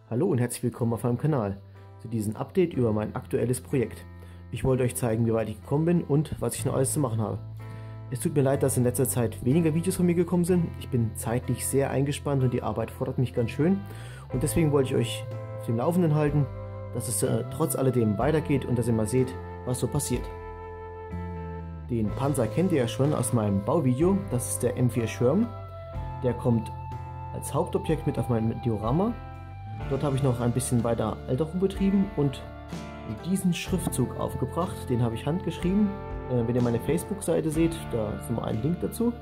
Hallo und herzlich willkommen auf meinem Kanal zu diesem Update über mein aktuelles Projekt. Ich wollte euch zeigen, wie weit ich gekommen bin und was ich noch alles zu machen habe. Es tut mir leid, dass in letzter Zeit weniger Videos von mir gekommen sind. Ich bin zeitlich sehr eingespannt und die Arbeit fordert mich ganz schön. Und deswegen wollte ich euch auf dem Laufenden halten, dass es trotz alledem weitergeht und dass ihr mal seht, was so passiert. Den Panzer kennt ihr ja schon aus meinem Bauvideo. Das ist der M4 Schirm. Der kommt als Hauptobjekt mit auf mein Diorama. Dort habe ich noch ein bisschen weiter Alterung betrieben und diesen Schriftzug aufgebracht. Den habe ich handgeschrieben. Wenn ihr meine Facebook-Seite seht, da ist nochmal ein Link dazu.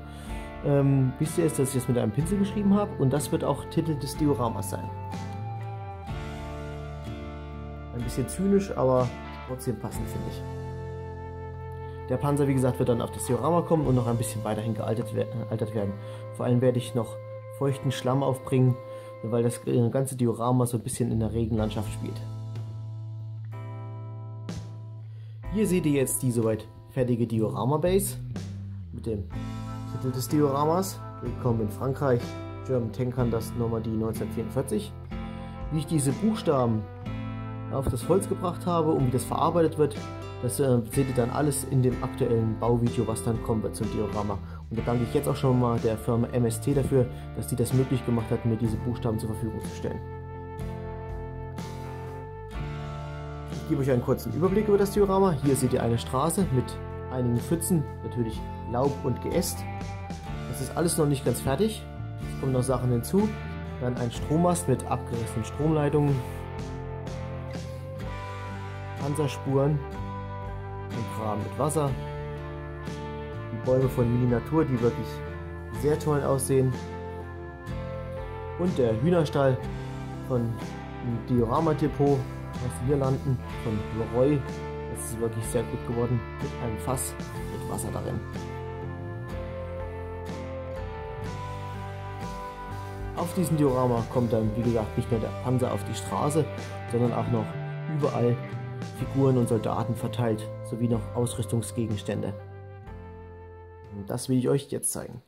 Wisst ihr jetzt, dass ich das mit einem Pinsel geschrieben habe und das wird auch Titel des Dioramas sein. Ein bisschen zynisch, aber trotzdem passend, finde ich. Der Panzer, wie gesagt, wird dann auf das Diorama kommen und noch ein bisschen weiterhin gealtert werden. Vor allem werde ich noch feuchten Schlamm aufbringen, weil das ganze Diorama so ein bisschen in der Regenlandschaft spielt. Hier seht ihr jetzt die soweit fertige Diorama-Base mit dem Titel des Dioramas. Willkommen in Frankreich, German Tank Hunters Normandie 1944. Wie ich diese Buchstaben auf das Holz gebracht habe und wie das verarbeitet wird, das seht ihr dann alles in dem aktuellen Bauvideo, was dann kommen wird zum Diorama. Und da danke ich jetzt auch schon mal der Firma MST dafür, dass die das möglich gemacht hat, mir diese Buchstaben zur Verfügung zu stellen. Ich gebe euch einen kurzen Überblick über das Diorama. Hier seht ihr eine Straße mit einigen Pfützen, natürlich Laub und Geäst. Das ist alles noch nicht ganz fertig. Es kommen noch Sachen hinzu. Dann ein Strommast mit abgerissenen Stromleitungen, Panzerspuren, ein Kran mit Wasser, die Bäume von Miniatur, die wirklich sehr toll aussehen, und der Hühnerstall von dem Diorama-Depot aus den Niederlanden von Leroy. Das ist wirklich sehr gut geworden, mit einem Fass mit Wasser darin. Auf diesem Diorama kommt dann, wie gesagt, nicht nur der Panzer auf die Straße, sondern auch noch überall Figuren und Soldaten verteilt, sowie noch Ausrüstungsgegenstände. Und das will ich euch jetzt zeigen.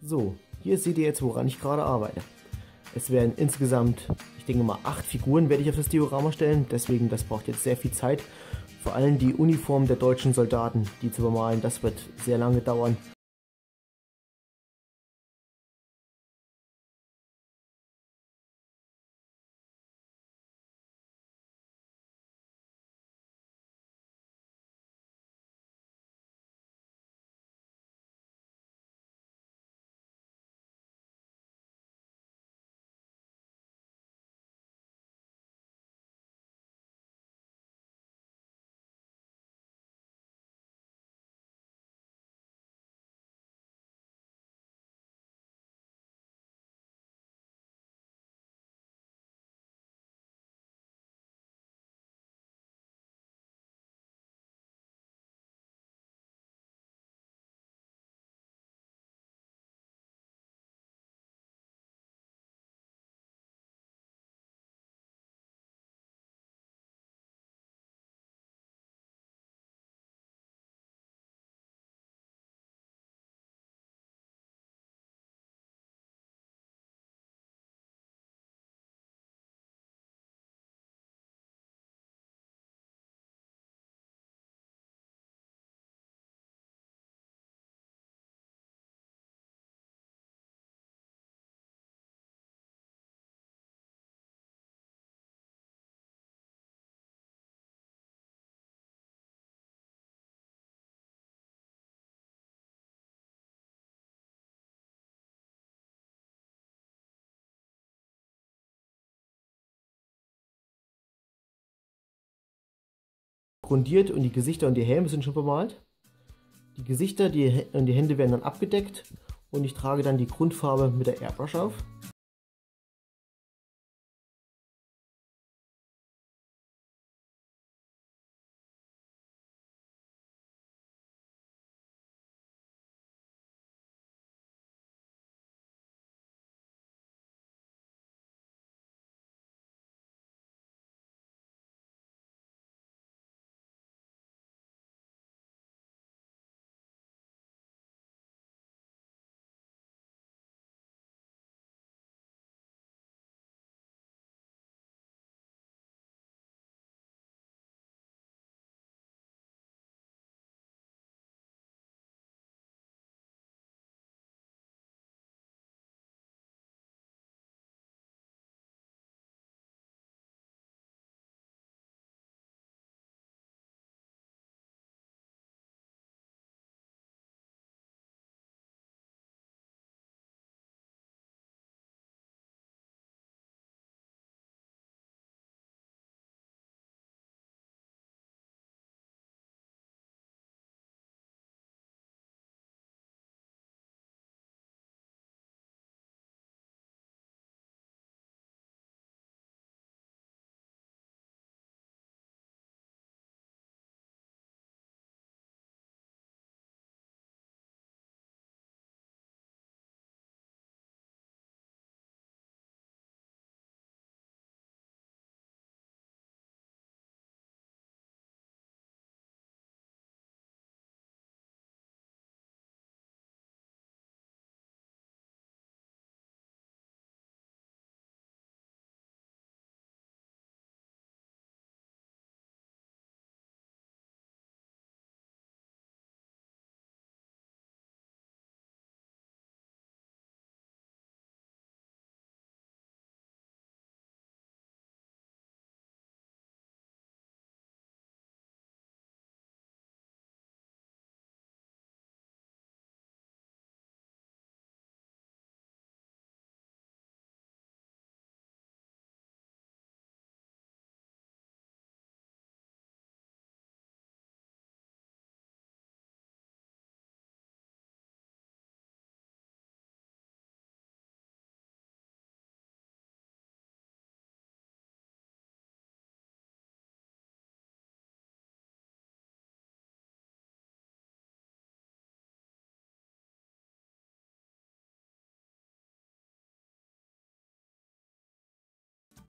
So, hier seht ihr jetzt, woran ich gerade arbeite. Es werden insgesamt, ich denke mal, 8 Figuren werde ich auf das Diorama stellen, deswegen das braucht jetzt sehr viel Zeit. Vor allem die Uniform der deutschen Soldaten, die zu bemalen, das wird sehr lange dauern. Grundiert und die Gesichter und die Helme sind schon bemalt. Die Gesichter und die Hände werden dann abgedeckt und ich trage dann die Grundfarbe mit der Airbrush auf.